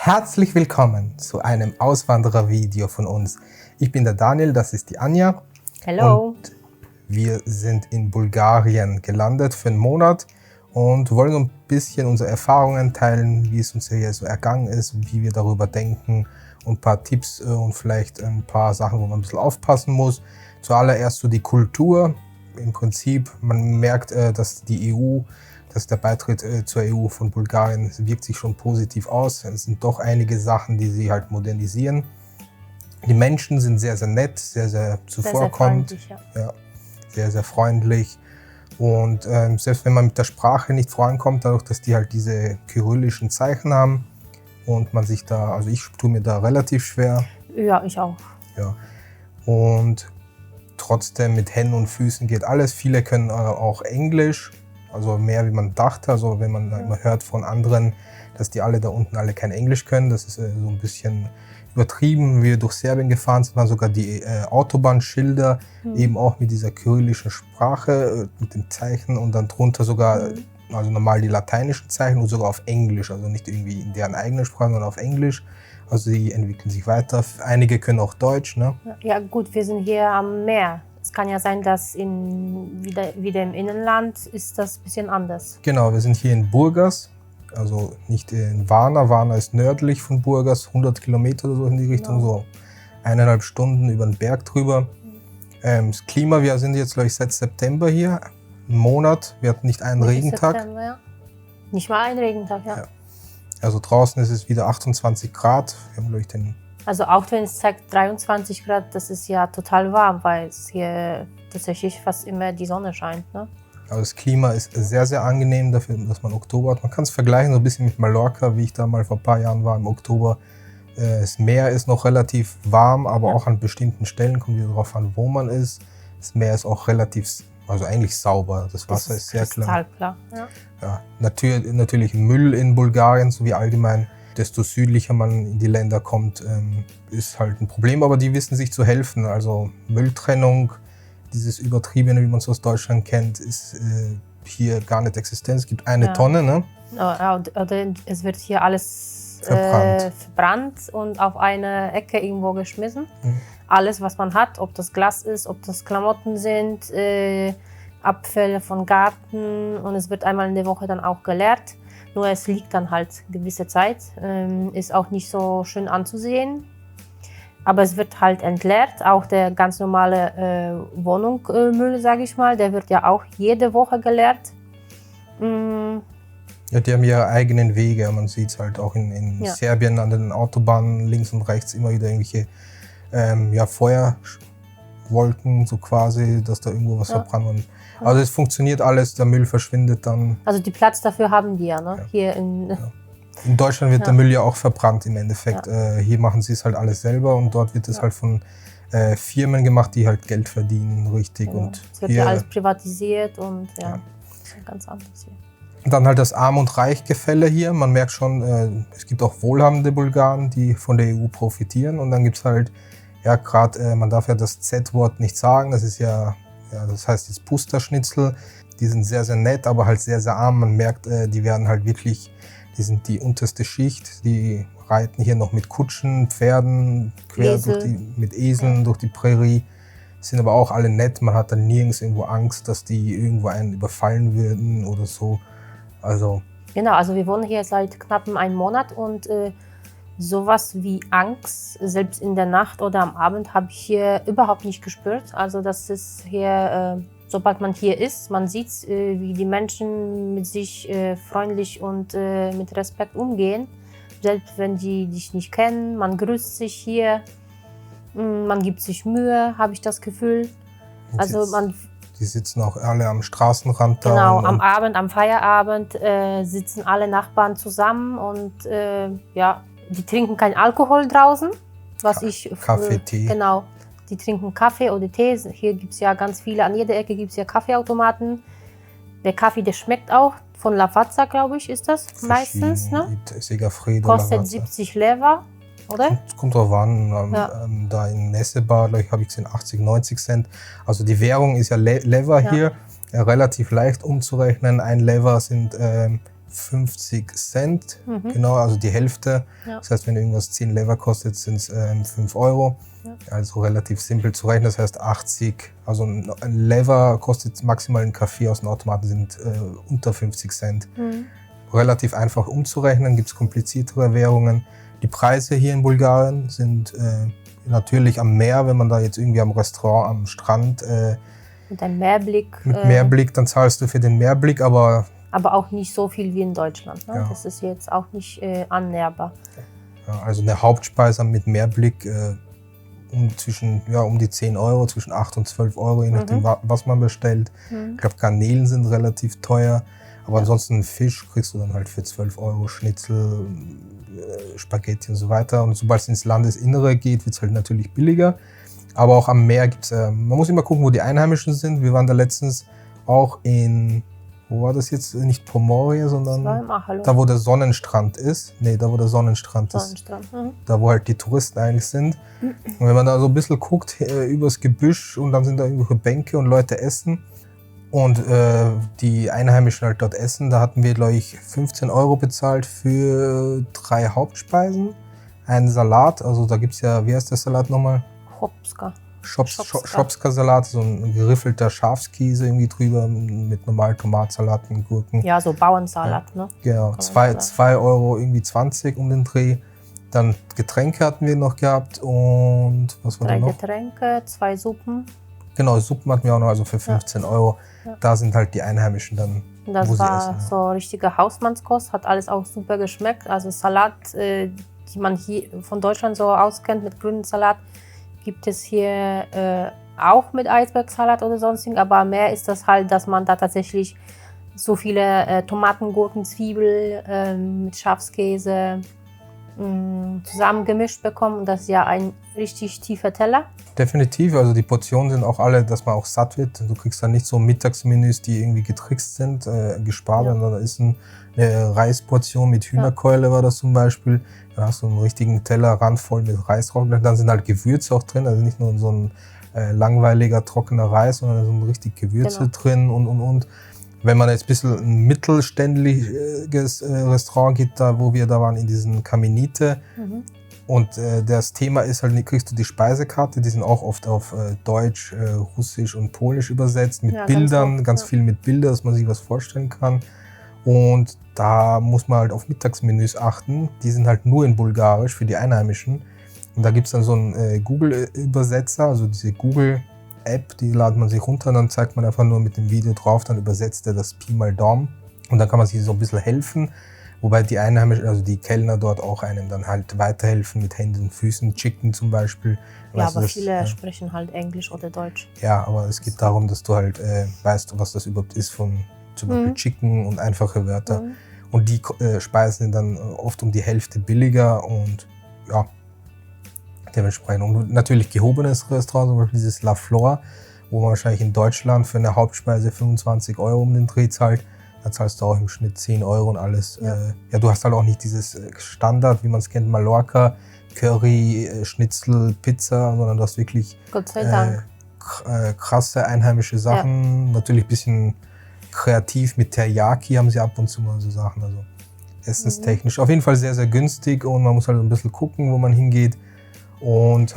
Herzlich willkommen zu einem Auswanderer-Video von uns. Ich bin der Daniel, das ist die Anja. Hallo. Und wir sind in Bulgarien gelandet für einen Monat und wollen ein bisschen unsere Erfahrungen teilen, wie es uns hier so ergangen ist, wie wir darüber denken und ein paar Tipps und vielleicht ein paar Sachen, wo man ein bisschen aufpassen muss. Zuallererst so die Kultur. Im Prinzip, man merkt, dass der Beitritt zur EU von Bulgarien wirkt sich schon positiv aus. Es sind doch einige Sachen, die sie halt modernisieren. Die Menschen sind sehr, sehr nett, sehr, sehr zuvorkommend. Sehr freundlich, ja. Sehr, sehr freundlich. Und selbst wenn man mit der Sprache nicht vorankommt, dadurch, dass die halt diese kyrillischen Zeichen haben und man sich da, also ich tue mir da relativ schwer. Ja, ich auch. Ja. Und trotzdem mit Händen und Füßen geht alles. Viele können auch Englisch. Also mehr wie man dachte, also wenn man immer hört von anderen, dass die alle da unten alle kein Englisch können, das ist so ein bisschen übertrieben. Wie wir durch Serbien gefahren sind, waren sogar die Autobahnschilder eben auch mit dieser kyrillischen Sprache, mit dem Zeichen und dann drunter sogar, also normal die lateinischen Zeichen und sogar auf Englisch, also nicht irgendwie in deren eigenen Sprache, sondern auf Englisch. Also sie entwickeln sich weiter. Einige können auch Deutsch, ne? Ja gut, wir sind hier am Meer. Es kann ja sein, dass wieder im Innenland ist das ein bisschen anders. Genau, wir sind hier in Burgas, also nicht in Varna. Varna ist nördlich von Burgas, 100 Kilometer oder so in die Richtung, so 1,5 Stunden über den Berg drüber. Das Klima, wir sind jetzt, glaube ich, seit September hier, einen Monat. Wir hatten nicht einen Regentag. September, ja. Nicht mal einen Regentag, ja. Also draußen ist es wieder 28 Grad. Wir haben, glaube ich, Also auch wenn es zeigt 23 Grad, das ist ja total warm, weil es hier tatsächlich fast immer die Sonne scheint. Ne? Also das Klima ist sehr, sehr angenehm dafür, dass man Oktober hat. Man kann es vergleichen so ein bisschen mit Mallorca, wie ich da mal vor ein paar Jahren war im Oktober. Das Meer ist noch relativ warm, aber auch an bestimmten Stellen, kommt wieder darauf an, wo man ist. Das Meer ist auch relativ, also eigentlich sauber. Das Wasser ist sehr klar. Kristallklar, ja. Ja, natürlich Müll in Bulgarien, sowie allgemein. Desto südlicher man in die Länder kommt, ist halt ein Problem, aber die wissen sich zu helfen. Also Mülltrennung, dieses Übertriebene, wie man es aus Deutschland kennt, ist hier gar nicht existent. Es gibt eine Tonne, ne? Oder es wird hier alles verbrannt und auf eine Ecke irgendwo geschmissen. Alles, was man hat, ob das Glas ist, ob das Klamotten sind, Abfälle von Garten, und es wird einmal in der Woche dann auch geleert. Nur es liegt dann halt gewisse Zeit, ist auch nicht so schön anzusehen. Aber es wird halt entleert, auch der ganz normale Wohnungsmüll, sage ich mal, der wird ja auch jede Woche geleert. Ja, die haben ihre eigenen Wege, man sieht es halt auch in Serbien an den Autobahnen links und rechts immer wieder irgendwelche Feuerwolken, so quasi, dass da irgendwo was verbrannt wird. Also es funktioniert alles, der Müll verschwindet dann. Also die Platz dafür haben die ja, ne? Ja. Hier in Deutschland wird der Müll ja auch verbrannt im Endeffekt. Ja. Hier machen sie es halt alles selber und dort wird es halt von Firmen gemacht, die halt Geld verdienen, richtig. Genau. Und es wird ja alles privatisiert und das ist ganz anders hier. Und dann halt das Arm- und Reich-Gefälle hier. Man merkt schon, es gibt auch wohlhabende Bulgaren, die von der EU profitieren. Und dann gibt es halt, ja gerade, man darf ja das Z-Wort nicht sagen, das ist das heißt jetzt Pusterschnitzel. Die sind sehr, sehr nett, aber halt sehr, sehr arm. Man merkt, die werden halt wirklich, die sind die unterste Schicht. Die reiten hier noch mit Kutschen, Pferden, quer mit Eseln durch die Prärie. Sind aber auch alle nett. Man hat dann nirgends irgendwo Angst, dass die irgendwo einen überfallen würden oder so. Also genau, also wir wohnen hier seit knapp einem Monat und sowas wie Angst, selbst in der Nacht oder am Abend, habe ich hier überhaupt nicht gespürt. Also das ist hier, sobald man hier ist, man sieht, wie die Menschen mit sich freundlich und mit Respekt umgehen. Selbst wenn die dich nicht kennen, man grüßt sich hier, man gibt sich Mühe, habe ich das Gefühl. Also die sitzen auch alle am Straßenrand da. Genau, am Abend, am Feierabend sitzen alle Nachbarn zusammen und die trinken keinen Alkohol draußen. Kaffee, Tee. Genau, die trinken Kaffee oder Tee. Hier gibt es ja ganz viele, an jeder Ecke gibt es ja Kaffeeautomaten. Der Kaffee, der schmeckt auch. Von Lavazza, glaube ich, ist das meistens. Ne? Segafredo, kostet Lavazza. 70 Lever, oder? Es kommt drauf an. Da in Nessebar, glaube ich, habe ich gesehen 80, 90 Cent. Also die Währung ist ja Lever hier. Relativ leicht umzurechnen. Ein Lever sind 50 Cent, Mhm. genau, also die Hälfte. Ja. Das heißt, wenn irgendwas 10 Lever kostet, sind es 5 Euro. Ja. Also relativ simpel zu rechnen. Das heißt 80, also ein Lever kostet maximal ein Kaffee aus dem Automaten, sind unter 50 Cent. Mhm. Relativ einfach umzurechnen, gibt es kompliziertere Währungen. Die Preise hier in Bulgarien sind natürlich am Meer, wenn man da jetzt irgendwie am Restaurant, am Strand Mit einem Meerblick. mit Meerblick, dann zahlst du für den Meerblick, aber Aber auch nicht so viel wie in Deutschland. Ne? Ja. Das ist jetzt auch nicht annäherbar. ja, also eine Hauptspeise mit Meerblick um die 10 Euro, zwischen 8 und 12 Euro, je nachdem, was man bestellt. Ich glaube, Garnelen sind relativ teuer, aber ansonsten Fisch kriegst du dann halt für 12 Euro, Schnitzel, Spaghetti und so weiter. Und sobald es ins Landesinnere geht, wird es halt natürlich billiger. Aber auch am Meer gibt es, man muss immer gucken, wo die Einheimischen sind. Wir waren da letztens auch wo war das jetzt? Nicht Pomorie, Das war sondern im Achalo. da, wo der Sonnenstrand ist. Nee, da, wo der Sonnenstrand ist. Sonnenstrand. Mhm. Da, wo halt die Touristen eigentlich sind. Und wenn man da so ein bisschen guckt, übers Gebüsch und dann sind da irgendwelche Bänke und Leute essen und die Einheimischen halt dort essen, da hatten wir, glaube ich, 15 Euro bezahlt für 3 Hauptspeisen, einen Salat, also da gibt es ja, wie heißt der Salat nochmal? Chopska. Schopska-Salat, so ein geriffelter Schafskäse irgendwie drüber mit normalen Tomatsalaten, Gurken. Ja, so Bauernsalat. Ne? Genau, 2 Euro irgendwie 20 um den Dreh. Dann Getränke hatten wir noch gehabt und was war da 3 noch? Getränke, 2 Suppen. Genau, Suppen hatten wir auch noch, also für 15 Euro. Ja. Da sind halt die Einheimischen dann, Das wo sie war essen. Ja. so richtige Hausmannskost, hat alles auch super geschmeckt. Also Salat, die man hier von Deutschland so auskennt mit grünem Salat, gibt es hier auch mit Eisbergsalat oder sonstigen, aber mehr ist das halt, dass man da tatsächlich so viele Tomaten, Gurken, Zwiebel mit Schafskäse zusammengemischt bekommt. Und das ist ja ein richtig tiefer Teller. Definitiv, also die Portionen sind auch alle, dass man auch satt wird. Du kriegst dann nicht so Mittagsmenüs, die irgendwie getrickst sind, gespart, sondern da ist eine Reisportion mit Hühnerkeule war das zum Beispiel. Da hast du einen richtigen Teller randvoll mit Reisroggen. Dann sind halt Gewürze auch drin, also nicht nur so ein langweiliger, trockener Reis, sondern da sind richtig Gewürze drin und. Wenn man jetzt ein bisschen ein mittelständliches Restaurant geht, da wo wir da waren, in diesen Caminite. Und das Thema ist halt, kriegst du die Speisekarte, die sind auch oft auf Deutsch, Russisch und Polnisch übersetzt, mit Bildern, ganz viel mit Bildern, dass man sich was vorstellen kann. Und da muss man halt auf Mittagsmenüs achten, die sind halt nur in Bulgarisch für die Einheimischen. Und da gibt es dann so einen Google-Übersetzer, also diese Google-App, die ladet man sich runter und dann zeigt man einfach nur mit dem Video drauf, dann übersetzt er das Pi mal Daumen. Und dann kann man sich so ein bisschen helfen. Wobei die Einheimischen, also die Kellner dort auch einem dann halt weiterhelfen mit Händen und Füßen, Chicken zum Beispiel. Ja, aber viele sprechen halt Englisch oder Deutsch. Ja, aber es geht darum, dass du halt weißt, was das überhaupt ist von zum Beispiel Chicken und einfache Wörter. Und die Speisen sind dann oft um die Hälfte billiger und ja, dementsprechend. Und natürlich gehobenes Restaurant, zum Beispiel dieses La Flor, wo man wahrscheinlich in Deutschland für eine Hauptspeise 25 Euro um den Dreh zahlt. Da zahlst du auch im Schnitt 10 Euro und alles. Ja, du hast halt auch nicht dieses Standard, wie man es kennt, Mallorca, Curry, Schnitzel, Pizza, sondern du hast wirklich Gott sei Dank. Krasse einheimische Sachen. Natürlich ein bisschen kreativ mit Teriyaki haben sie ab und zu mal so Sachen. Also essenstechnisch auf jeden Fall sehr, sehr günstig und man muss halt ein bisschen gucken, wo man hingeht. Und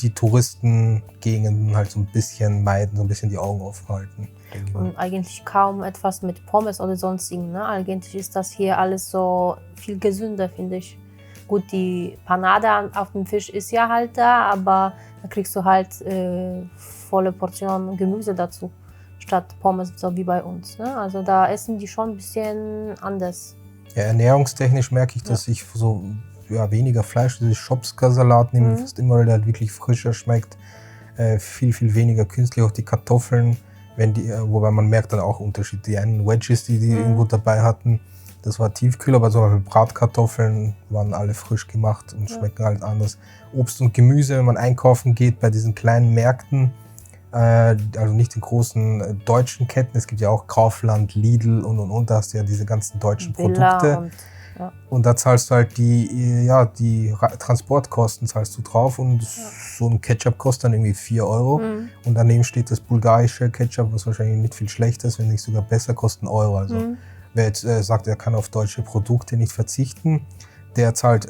die Touristengegenden halt so ein bisschen meiden, so ein bisschen die Augen offen halten. Und eigentlich kaum etwas mit Pommes oder sonstigen. Ne? Eigentlich ist das hier alles so viel gesünder, finde ich. Gut, die Panade auf dem Fisch ist ja halt da, aber da kriegst du halt volle Portionen Gemüse dazu, statt Pommes, so wie bei uns. Ne? Also da essen die schon ein bisschen anders. Ja, ernährungstechnisch merke ich, dass ich so weniger Fleisch, diese Schopska-Salat nehme fast immer, weil der halt wirklich frischer schmeckt. Viel, viel weniger künstlich, auch die Kartoffeln. Wobei man merkt dann auch Unterschied. Die einen Wedges, die irgendwo dabei hatten, das war Tiefkühl, aber zum Beispiel Bratkartoffeln waren alle frisch gemacht und schmecken halt anders. Obst und Gemüse, wenn man einkaufen geht bei diesen kleinen Märkten, also nicht den großen deutschen Ketten, es gibt ja auch Kaufland, Lidl und da hast du ja diese ganzen deutschen Produkte. Und da zahlst du halt die Transportkosten zahlst du drauf und so ein Ketchup kostet dann irgendwie 4 Euro. Und daneben steht das bulgarische Ketchup, was wahrscheinlich nicht viel schlechter ist, wenn nicht sogar besser, kostet 1 Euro. Also Wer jetzt sagt, er kann auf deutsche Produkte nicht verzichten, der zahlt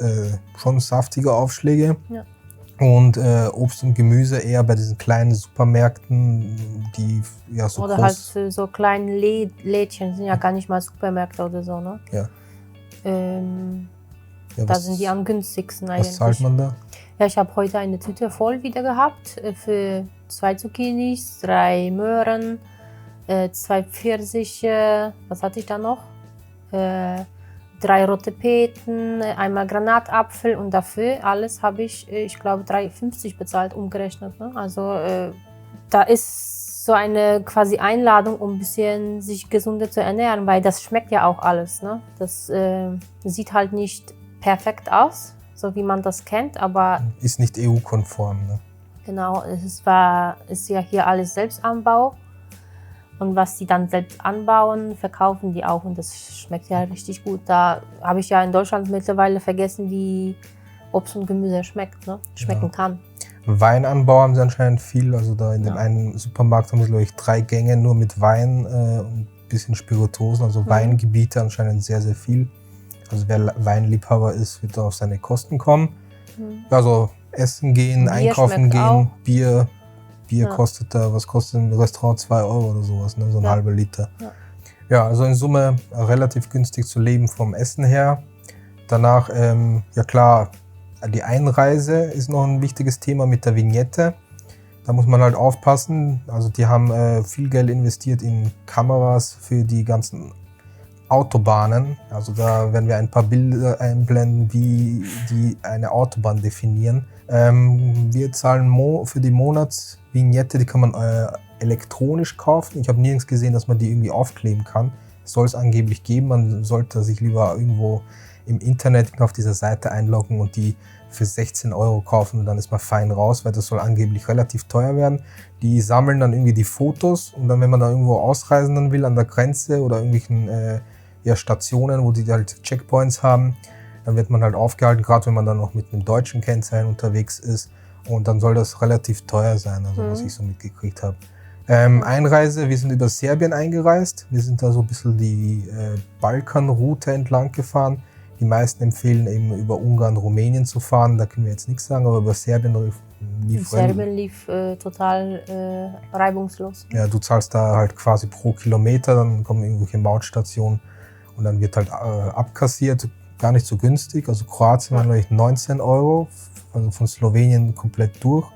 schon saftige Aufschläge. Ja. Und Obst und Gemüse eher bei diesen kleinen Supermärkten, die ja so oder groß... halt für so kleine Lädchen, sind ja gar nicht mal Supermärkte oder so, ne? Ja. Ja, da sind die am günstigsten eigentlich. Was zahlt man da? Ja, ich habe heute eine Tüte voll wieder gehabt für 2 Zucchinis, 3 Möhren, 2 Pfirsiche, was hatte ich da noch? 3 rote Beeten, einmal Granatapfel und dafür alles habe ich glaube 3,50 bezahlt, umgerechnet. Ne? Also da ist so eine quasi Einladung, um ein bisschen sich gesünder zu ernähren, weil das schmeckt ja auch alles. Ne? Das sieht halt nicht perfekt aus, so wie man das kennt, aber... Ist nicht EU-konform, ne? Genau, ist ja hier alles Selbstanbau. Und was die dann selbst anbauen, verkaufen die auch und das schmeckt ja richtig gut. Da habe ich ja in Deutschland mittlerweile vergessen, wie Obst und Gemüse schmecken kann. Weinanbau haben sie anscheinend viel. Also da in dem einen Supermarkt haben sie, glaube ich, 3 Gänge nur mit Wein und ein bisschen Spirituosen. Also Weingebiete anscheinend sehr, sehr viel. Also wer Weinliebhaber ist, wird da auf seine Kosten kommen. Also essen gehen, Bier einkaufen gehen, auch. Bier kostet da, was kostet im Restaurant 2 € oder sowas, ne? So ein halber Liter. Ja, also in Summe relativ günstig zu leben vom Essen her. Danach, ja klar, die Einreise ist noch ein wichtiges Thema mit der Vignette. Da muss man halt aufpassen. Also die haben viel Geld investiert in Kameras für die ganzen Autobahnen. Also da werden wir ein paar Bilder einblenden, wie die eine Autobahn definieren. Wir zahlen für die Monatsvignette, die kann man elektronisch kaufen. Ich habe nirgends gesehen, dass man die irgendwie aufkleben kann. Soll es angeblich geben. Man sollte sich lieber irgendwo im Internet auf dieser Seite einloggen und die für 16 € kaufen und dann ist man fein raus, weil das soll angeblich relativ teuer werden. Die sammeln dann irgendwie die Fotos und dann, wenn man da irgendwo ausreisen dann will, an der Grenze oder irgendwelchen Stationen, wo die halt Checkpoints haben, dann wird man halt aufgehalten, gerade wenn man dann noch mit einem deutschen Kennzeichen unterwegs ist und dann soll das relativ teuer sein, also was ich so mitgekriegt habe. Einreise, wir sind über Serbien eingereist, wir sind da so ein bisschen die Balkanroute entlang gefahren. Die meisten empfehlen eben über Ungarn, Rumänien zu fahren, da können wir jetzt nichts sagen, aber über Serbien lief total reibungslos. Ja, du zahlst da halt quasi pro Kilometer, dann kommen irgendwelche Mautstationen und dann wird halt abkassiert, gar nicht so günstig. Also Kroatien waren glaube ich 19 €, also von Slowenien komplett durch,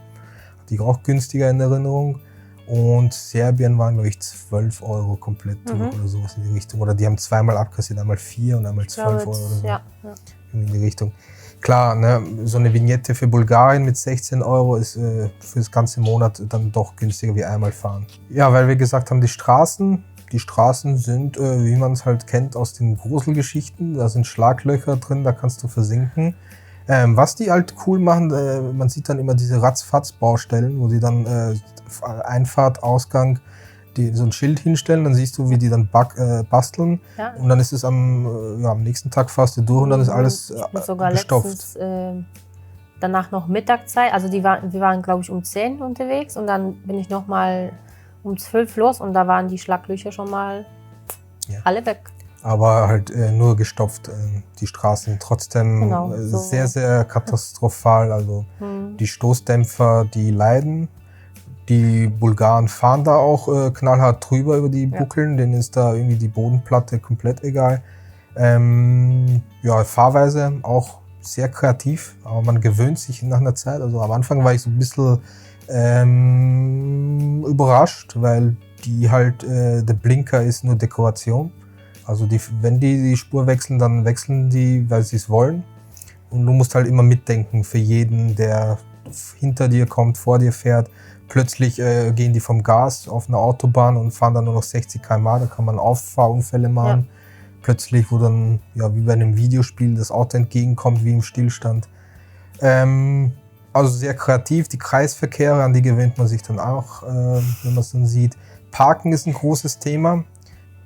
hatte ich auch günstiger in Erinnerung. Und Serbien waren, glaube ich, 12 € komplett durch oder sowas in die Richtung. Oder die haben zweimal abkassiert, einmal 4 und einmal 12 € oder so. Ja. In die Richtung. Klar, ne, so eine Vignette für Bulgarien mit 16 € ist für das ganze Monat dann doch günstiger wie einmal fahren. Ja, weil wir gesagt haben, die Straßen sind, wie man es halt kennt aus den Gruselgeschichten. Da sind Schlaglöcher drin, da kannst du versinken. Was die halt cool machen, man sieht dann immer diese Ratzfatz-Baustellen, wo die dann Einfahrt, Ausgang, die so ein Schild hinstellen, dann siehst du, wie die dann basteln. Ja. Und dann ist es am nächsten Tag fast durch und dann ist alles gestopft. Letztens, danach noch Mittagszeit, also wir waren glaube ich um 10 unterwegs und dann bin ich noch mal um 12 los und da waren die Schlaglöcher schon mal alle weg. Aber halt nur gestopft, die Straßen trotzdem sehr, sehr katastrophal. Also die Stoßdämpfer, die leiden. Die Bulgaren fahren da auch knallhart drüber über die Buckeln, denen ist da irgendwie die Bodenplatte komplett egal. Fahrweise auch sehr kreativ, aber man gewöhnt sich nach einer Zeit. Also am Anfang war ich so ein bisschen überrascht, weil der Blinker ist nur Dekoration. Also wenn die Spur wechseln, dann wechseln die, weil sie es wollen. Und du musst halt immer mitdenken für jeden, der hinter dir kommt, vor dir fährt. Plötzlich gehen die vom Gas auf eine Autobahn und fahren dann nur noch 60 km/h. Da kann man Auffahrunfälle machen. Ja. Plötzlich, wo dann, wie bei einem Videospiel, das Auto entgegenkommt, wie im Stillstand. Also sehr kreativ. Die Kreisverkehre, an die gewöhnt man sich dann auch, wenn man es dann sieht. Parken ist ein großes Thema.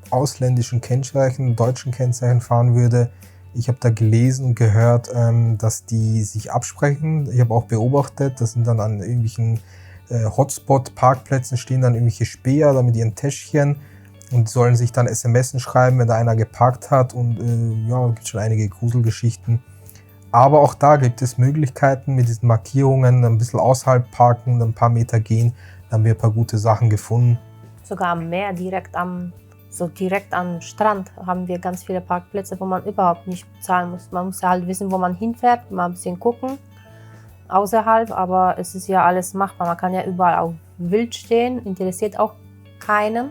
Ausländischen Kennzeichen, deutschen Kennzeichen fahren würde. Ich habe da gelesen und gehört, dass die sich absprechen. Ich habe auch beobachtet, das sind dann an irgendwelchen Hotspot-Parkplätzen stehen dann irgendwelche Späher da mit ihren Täschchen und sollen sich dann SMS schreiben, wenn da einer geparkt hat und ja, es gibt schon einige Gruselgeschichten. Aber auch da gibt es Möglichkeiten mit diesen Markierungen, ein bisschen außerhalb parken, ein paar Meter gehen, da haben wir ein paar gute Sachen gefunden. Sogar am Meer, direkt am Strand haben wir ganz viele Parkplätze, wo man überhaupt nicht bezahlen muss. Man muss halt wissen, wo man hinfährt, mal ein bisschen gucken außerhalb, aber es ist ja alles machbar. Man kann ja überall auch wild stehen, interessiert auch keinen.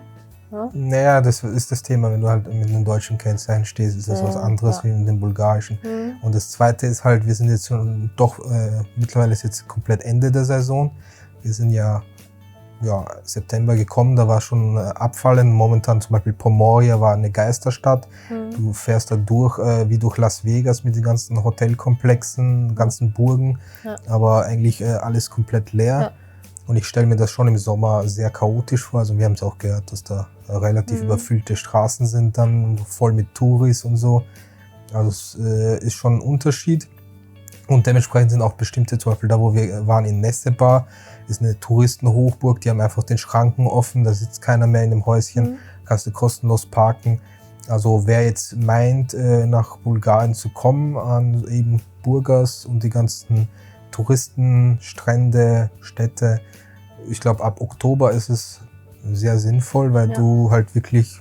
Ja? Naja, das ist das Thema, wenn du halt mit einem deutschen Kennzeichen stehst, ist das was anderes wie mit dem bulgarischen. Und das Zweite ist halt, wir sind jetzt schon doch, mittlerweile ist jetzt komplett Ende der Saison. Wir sind ja September gekommen, da war schon Abfallen. Momentan zum Beispiel Pomoria war eine Geisterstadt. Du fährst da durch, wie durch Las Vegas mit den ganzen Hotelkomplexen, ganzen Burgen, aber eigentlich alles komplett leer. Ja. Und ich stelle mir das schon im Sommer sehr chaotisch vor. Also wir haben es auch gehört, dass da relativ überfüllte Straßen sind, dann voll mit Touris und so. Also es ist schon ein Unterschied. Und dementsprechend sind auch bestimmte, zum Beispiel da, wo wir waren in Nessebar, ist eine Touristenhochburg, die haben einfach den Schranken offen, da sitzt keiner mehr in dem Häuschen, kannst du kostenlos parken. Also wer jetzt meint, nach Bulgarien zu kommen, an eben Burgas und die ganzen Touristen, Strände, Städte, ich glaube ab Oktober ist es sehr sinnvoll, weil du halt wirklich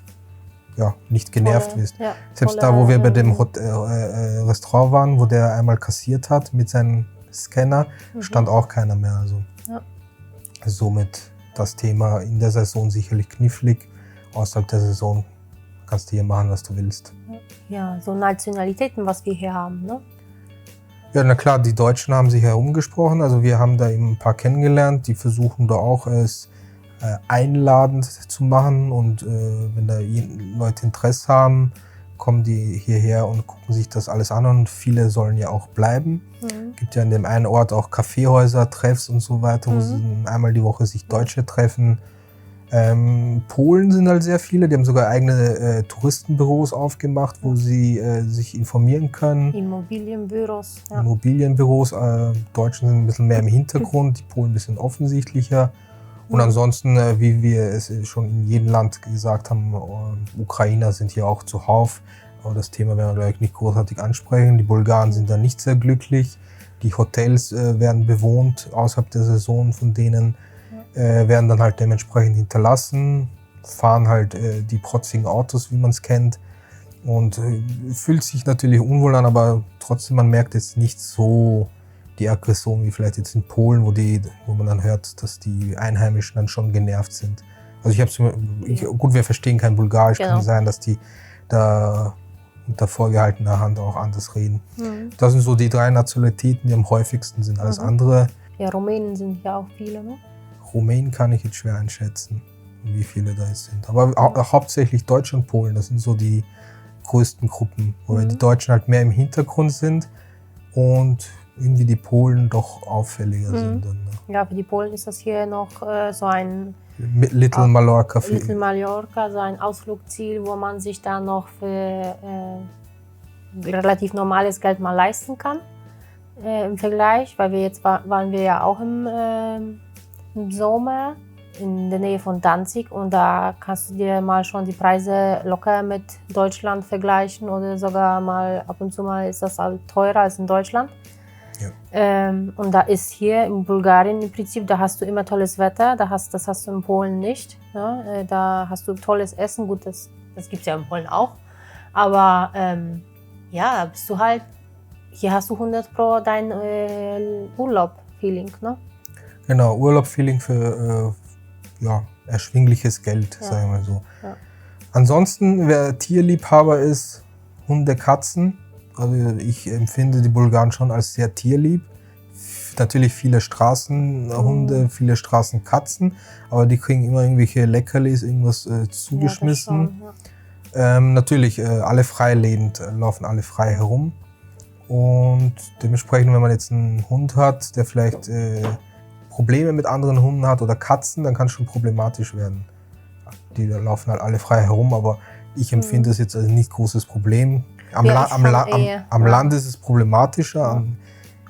nicht genervt wirst. Ja, selbst da, wo wir bei dem Restaurant waren, wo der einmal kassiert hat mit seinem Scanner, stand auch keiner mehr. Also somit das Thema in der Saison sicherlich knifflig. Außerhalb der Saison kannst du hier machen, was du willst. Ja, so Nationalitäten, was wir hier haben, ne? Ja, na klar, die Deutschen haben sich herumgesprochen. Also wir haben da eben ein paar kennengelernt, die versuchen da auch es einladend zu machen. Und wenn da Leute Interesse haben, kommen die hierher und gucken sich das alles an. Und viele sollen ja auch bleiben. Es gibt ja in dem einen Ort auch Kaffeehäuser, Treffs und so weiter, wo sie einmal die Woche sich Deutsche treffen. Polen sind halt sehr viele, die haben sogar eigene Touristenbüros aufgemacht, wo sie sich informieren können. Immobilienbüros. Ja. Immobilienbüros, Deutschen sind ein bisschen mehr im Hintergrund, die Polen ein bisschen offensichtlicher. Und ansonsten, wie wir es schon in jedem Land gesagt haben, Ukrainer sind hier auch zuhauf. Aber das Thema werden wir gleich nicht großartig ansprechen. Die Bulgaren sind da nicht sehr glücklich. Die Hotels werden bewohnt außerhalb der Saison von denen. Werden dann halt dementsprechend hinterlassen, fahren halt die protzigen Autos, wie man es kennt, und fühlt sich natürlich unwohl an, aber trotzdem, man merkt jetzt nicht so die Aggression wie vielleicht jetzt in Polen, wo man dann hört, dass die Einheimischen dann schon genervt sind. Also gut, wir verstehen kein Bulgarisch, kann sein, dass die da unter vorgehaltener Hand auch anders reden. Das sind so die 3 Nationalitäten, die am häufigsten sind. Alles andere. Ja, Rumänen sind ja auch viele, ne? Rumänen kann ich jetzt schwer einschätzen, wie viele da jetzt sind. Aber hauptsächlich Deutsche und Polen, das sind so die größten Gruppen, wo die Deutschen halt mehr im Hintergrund sind und irgendwie die Polen doch auffälliger sind. Dann, ne? Ja, für die Polen ist das hier noch so ein Little Mallorca. Little Mallorca, so ein Ausflugsziel, wo man sich da noch für relativ normales Geld mal leisten kann im Vergleich, weil wir jetzt waren wir ja auch im Sommer in der Nähe von Danzig und da kannst du dir mal schon die Preise locker mit Deutschland vergleichen oder sogar mal ab und zu mal ist das halt teurer als in Deutschland. Ja. Und da ist hier in Bulgarien im Prinzip, da hast du immer tolles Wetter, das hast du in Polen nicht. Ne? Da hast du tolles Essen, gut, das gibt es ja in Polen auch, aber ja, bist du halt, hier hast du 100% dein Urlaub-Feeling, ne? Genau, Urlaub-Feeling für erschwingliches Geld, sagen wir so. Ja. Ansonsten, wer Tierliebhaber ist, Hunde, Katzen. Also ich empfinde die Bulgaren schon als sehr tierlieb. Natürlich viele Straßenhunde, viele Straßenkatzen, aber die kriegen immer irgendwelche Leckerlis, irgendwas zugeschmissen. Ja, natürlich, alle freilebend, laufen alle frei herum. Und dementsprechend, wenn man jetzt einen Hund hat, der vielleicht Probleme mit anderen Hunden hat oder Katzen, dann kann es schon problematisch werden. Die laufen halt alle frei herum, aber ich empfinde es jetzt als nicht großes Problem. Am Land ist es problematischer,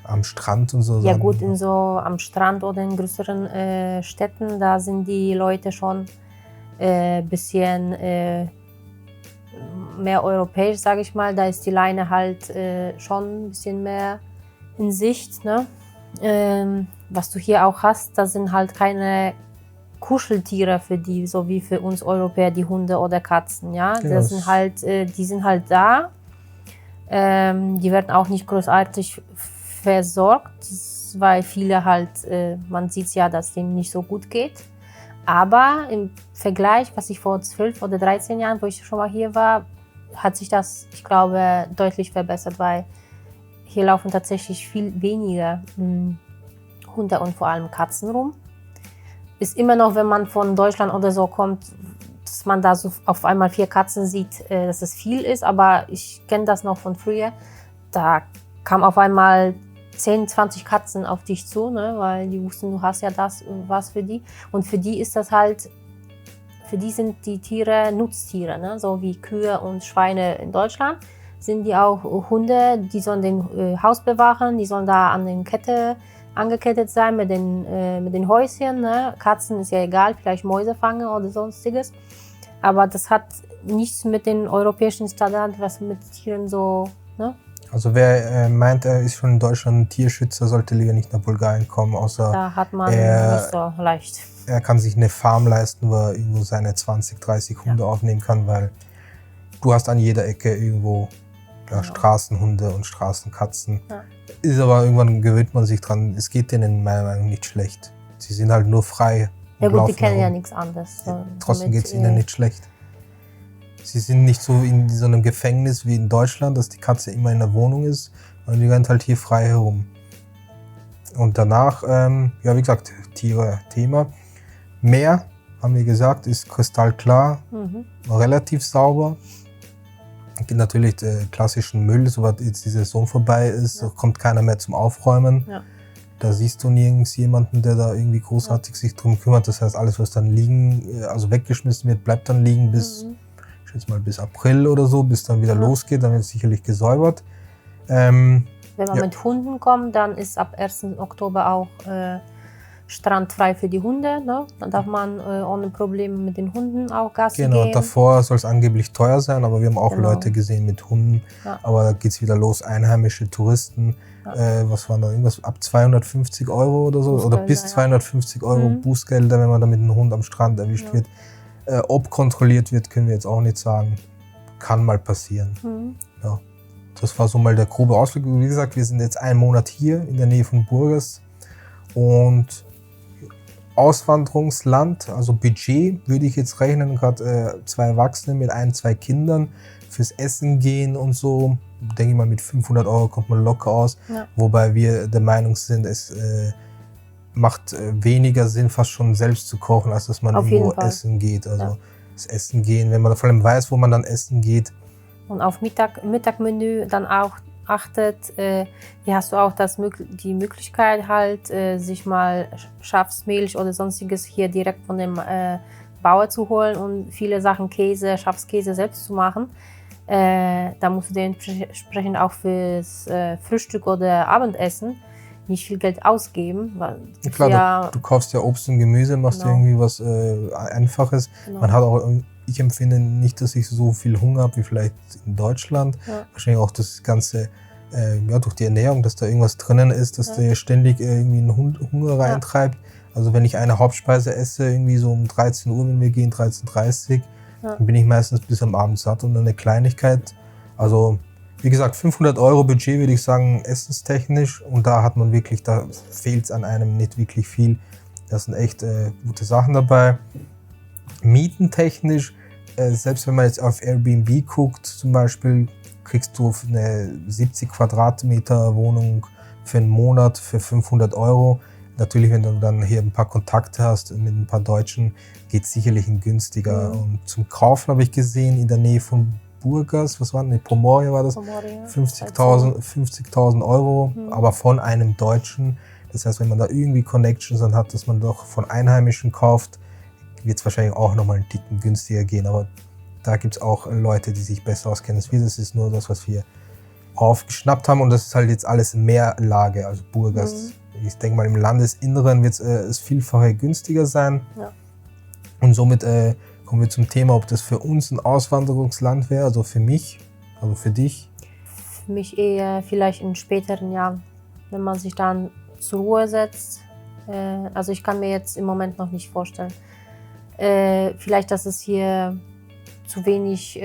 am Strand und so. Ja gut, am Strand oder in größeren Städten, da sind die Leute schon bisschen mehr europäisch, sage ich mal. Da ist die Leine halt schon ein bisschen mehr in Sicht. Ne? Was du hier auch hast, das sind halt keine Kuscheltiere für die, so wie für uns Europäer die Hunde oder Katzen. Ja? Genau. Das sind halt, die sind halt da. Die werden auch nicht großartig versorgt, weil viele halt, man sieht ja, dass denen nicht so gut geht. Aber im Vergleich, was ich vor 12 oder 13 Jahren, wo ich schon mal hier war, hat sich das, ich glaube, deutlich verbessert, weil hier laufen tatsächlich viel weniger Hunde und vor allem Katzen rum. Ist immer noch, wenn man von Deutschland oder so kommt, dass man da so auf einmal 4 Katzen sieht, dass es viel ist. Aber ich kenne das noch von früher. Da kam auf einmal 10, 20 Katzen auf dich zu, ne? Weil die wussten, du hast ja das und was für die. Und für die ist das halt, für die sind die Tiere Nutztiere, ne? So wie Kühe und Schweine in Deutschland. Sind die auch Hunde, die sollen den Haus bewachen, die sollen da an den Kette angekettet sein mit den Häuschen. Ne? Katzen ist ja egal, vielleicht Mäuse fangen oder sonstiges. Aber das hat nichts mit den europäischen Standards, was mit Tieren so. Ne? Also wer meint, er ist schon in Deutschland ein Tierschützer, sollte lieber nicht nach Bulgarien kommen, außer da hat man nicht so leicht. Er kann sich eine Farm leisten, wo er irgendwo seine 20, 30 Hunde aufnehmen kann, weil du hast an jeder Ecke irgendwo Straßenhunde und Straßenkatzen. Ja. Ist aber irgendwann gewöhnt man sich dran. Es geht denen in meiner Meinung nicht schlecht. Sie sind halt nur frei. Ja gut, die kennen ja nichts anderes. So trotzdem geht es ihnen nicht schlecht. Sie sind nicht so in so einem Gefängnis wie in Deutschland, dass die Katze immer in der Wohnung ist, sondern die rennt halt hier frei herum. Und danach, ja wie gesagt, Tiere Thema. Meer, haben wir gesagt, ist kristallklar, relativ sauber. Es gibt natürlich den klassischen Müll, sobald jetzt die Saison vorbei ist, kommt keiner mehr zum Aufräumen. Ja. Da siehst du nirgends jemanden, der da irgendwie großartig sich drum kümmert. Das heißt, alles, was dann liegen, also weggeschmissen wird, bleibt dann liegen bis, ich schätze mal, bis April oder so, bis dann wieder losgeht. Dann wird es sicherlich gesäubert. Wenn man mit Hunden kommt, dann ist ab 1. Oktober auch strandfrei für die Hunde. Ne? Dann darf man ohne Probleme mit den Hunden auch Gassi gehen. Genau, davor soll es angeblich teuer sein, aber wir haben auch Leute gesehen mit Hunden. Ja. Aber da geht es wieder los, einheimische Touristen. Ja. Was waren da, irgendwas ab 250 € oder so? Bußgelder, oder bis 250 € Bußgelder, wenn man da mit einem Hund am Strand erwischt wird. Ob kontrolliert wird, können wir jetzt auch nicht sagen. Kann mal passieren. Ja. Das war so mal der grobe Ausflug. Wie gesagt, wir sind jetzt einen Monat hier in der Nähe von Burgas. Und Auswanderungsland, also Budget würde ich jetzt rechnen, gerade 2 Erwachsene mit 1, 2 Kindern fürs Essen gehen und so, denke ich mal mit 500 € kommt man locker aus, wobei wir der Meinung sind, es macht weniger Sinn, fast schon selbst zu kochen, als dass man irgendwo essen geht. Also das Essen gehen, wenn man vor allem weiß, wo man dann essen geht. Und auf Mittagmenü dann auch achtet, hier hast du auch die Möglichkeit halt, sich mal Schafsmilch oder sonstiges hier direkt von dem Bauer zu holen und viele Sachen Käse, Schafskäse selbst zu machen. Da musst du dementsprechend auch fürs Frühstück oder Abendessen nicht viel Geld ausgeben. Weil klar, du kaufst ja Obst und Gemüse, machst irgendwie was Einfaches. Man hat auch, ich empfinde nicht, dass ich so viel Hunger habe wie vielleicht in Deutschland. Wahrscheinlich auch das Ganze durch die Ernährung, dass da irgendwas drinnen ist, dass dir ständig irgendwie einen Hunger reintreibt. Also wenn ich eine Hauptspeise esse, irgendwie so um 13 Uhr, wenn wir gehen, 13:30 dann bin ich meistens bis am Abend satt und eine Kleinigkeit. Also wie gesagt, 500 € Budget würde ich sagen, essenstechnisch. Und da hat man wirklich, da fehlt es an einem nicht wirklich viel. Das sind echt gute Sachen dabei. Mietentechnisch, selbst wenn man jetzt auf Airbnb guckt, zum Beispiel, kriegst du eine 70 Quadratmeter Wohnung für einen Monat für 500 €. Natürlich, wenn du dann hier ein paar Kontakte hast mit ein paar Deutschen, geht es sicherlich günstiger. Und zum Kaufen habe ich gesehen, in der Nähe von Burgas, was war das? Pomoria war das? 50.000 €, aber von einem Deutschen. Das heißt, wenn man da irgendwie Connections dann hat, dass man doch von Einheimischen kauft, wird es wahrscheinlich auch nochmal einen Ticken günstiger gehen. Aber da gibt es auch Leute, die sich besser auskennen als wir. Das ist nur das, was wir aufgeschnappt haben. Und das ist halt jetzt alles Meerlage, also Burgas. Ich denke mal, im Landesinneren wird es vielfach günstiger sein. Und somit Kommen wir zum Thema, ob das für uns ein Auswanderungsland wäre, also für mich, also für dich. Für mich eher vielleicht in späteren Jahren, wenn man sich dann zur Ruhe setzt. Also ich kann mir jetzt im Moment noch nicht vorstellen. Vielleicht, dass es hier zu wenig,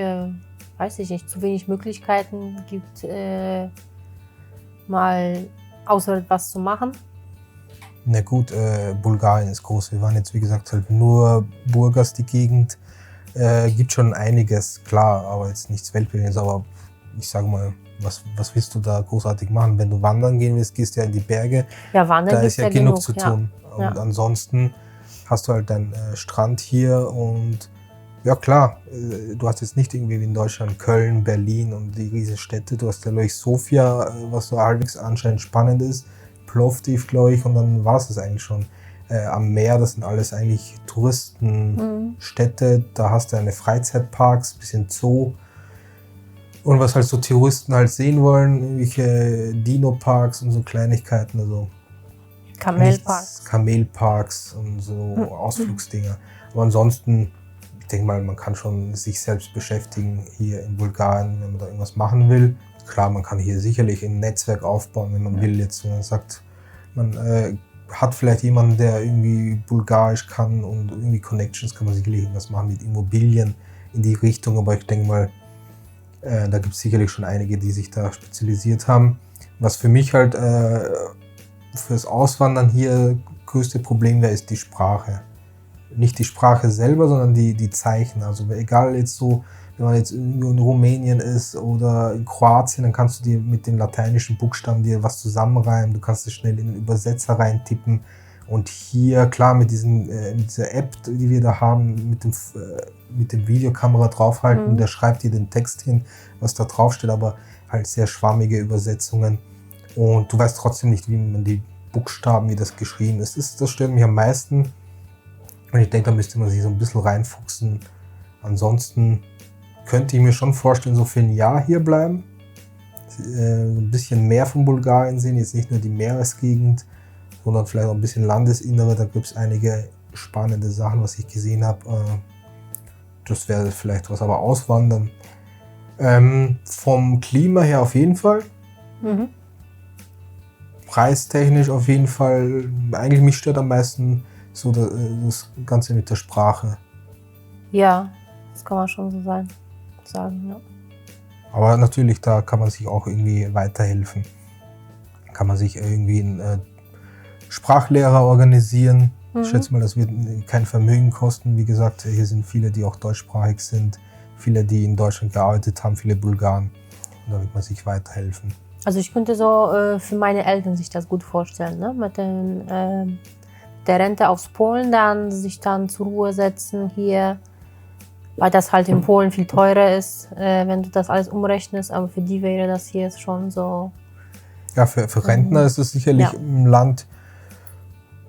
weiß ich nicht, zu wenig Möglichkeiten gibt, mal außer etwas zu machen. Na gut, Bulgarien ist groß. Wir waren jetzt, wie gesagt, halt nur Burgas, die Gegend. Gibt schon einiges, klar, aber jetzt nichts Weltbewegendes. Aber ich sage mal, was willst du da großartig machen? Wenn du wandern gehen willst, gehst du ja in die Berge. Ja, wandern Da ist ja genug zu ja. tun. Und Ja. ansonsten hast du halt deinen Strand hier und ja klar, du hast jetzt nicht irgendwie wie in Deutschland Köln, Berlin und die riesen Städte. Du hast ja, glaube ich, Sofia, was so halbwegs anscheinend spannend ist. Plovdiv, glaube ich, und dann war es das eigentlich schon. Am Meer, das sind alles eigentlich Touristenstädte. Da hast du eine Freizeitparks, bisschen Zoo. Und was halt so Touristen halt sehen wollen, irgendwelche Dino-Parks und so Kleinigkeiten, also Kamelparks. Kamelparks und so Ausflugsdinger. Aber ansonsten, ich denke mal, man kann schon sich selbst beschäftigen hier in Bulgarien, wenn man da irgendwas machen will. Klar, man kann hier sicherlich ein Netzwerk aufbauen, wenn man will jetzt. Wenn man sagt, man hat vielleicht jemanden, der irgendwie Bulgarisch kann und irgendwie Connections, kann man sicherlich irgendwas machen mit Immobilien in die Richtung. Aber ich denke mal, da gibt es sicherlich schon einige, die sich da spezialisiert haben. Was für mich halt fürs Auswandern hier größte Problem wäre, ist die Sprache. Nicht die Sprache selber, sondern die Zeichen. Also egal jetzt so, wenn man jetzt irgendwo in Rumänien ist oder in Kroatien, dann kannst du dir mit den lateinischen Buchstaben dir was zusammenreimen. Du kannst es schnell in den Übersetzer reintippen. Und hier, klar, mit dieser App, die wir da haben, mit dem Videokamera draufhalten, der schreibt dir den Text hin, was da drauf steht, aber halt sehr schwammige Übersetzungen. Und du weißt trotzdem nicht, wie man die Buchstaben, wie das geschrieben ist. Das stört mich am meisten. Und ich denke, da müsste man sich so ein bisschen reinfuchsen. Ansonsten könnte ich mir schon vorstellen, so für ein Jahr hier bleiben. So ein bisschen mehr von Bulgarien sehen, jetzt nicht nur die Meeresgegend, sondern vielleicht auch ein bisschen Landesinnere. Da gibt es einige spannende Sachen, was ich gesehen habe. Das wäre vielleicht was, aber auswandern. Vom Klima her auf jeden Fall. Preistechnisch auf jeden Fall. Eigentlich mich stört am meisten so das Ganze mit der Sprache. Ja, das kann man schon so sagen. Ja. Aber natürlich, da kann man sich auch irgendwie weiterhelfen. Kann man sich irgendwie einen Sprachlehrer organisieren. Ich schätze mal, das wird kein Vermögen kosten. Wie gesagt, hier sind viele, die auch deutschsprachig sind. Viele, die in Deutschland gearbeitet haben, viele Bulgaren. Und da wird man sich weiterhelfen. Also ich könnte so für meine Eltern sich das gut vorstellen, ne? Mit der Rente aus Polen, dann sich dann zur Ruhe setzen hier, weil das halt in Polen viel teurer ist, wenn du das alles umrechnest. Aber für die wäre das hier schon so. Ja, für Rentner ist es sicherlich im Land,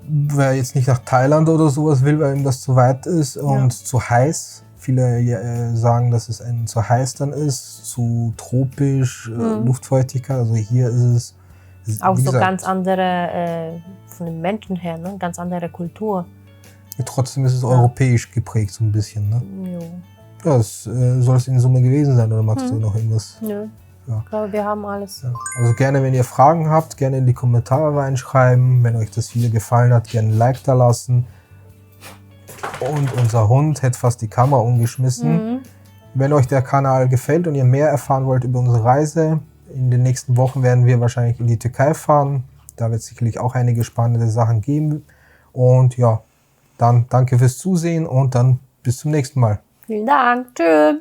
wer jetzt nicht nach Thailand oder sowas will, weil ihm das zu weit ist und zu heiß. Viele sagen, dass es zu heiß dann ist, zu tropisch, Luftfeuchtigkeit. Also hier ist es auch so ganz andere, von den Menschen her, ne? Ganz andere Kultur. Trotzdem ist es europäisch geprägt so ein bisschen. Ne? Jo. Ja, das soll es in Summe gewesen sein, oder magst du noch irgendwas? Nö. Ja. Ich glaube, wir haben alles. Ja. Also gerne, wenn ihr Fragen habt, gerne in die Kommentare reinschreiben. Wenn euch das Video gefallen hat, gerne ein Like da lassen. Und unser Hund hätte fast die Kamera umgeschmissen. Wenn euch der Kanal gefällt und ihr mehr erfahren wollt über unsere Reise, in den nächsten Wochen werden wir wahrscheinlich in die Türkei fahren. Da wird es sicherlich auch einige spannende Sachen geben. Und ja, dann danke fürs Zusehen und dann bis zum nächsten Mal. Vielen Dank. Tschüss.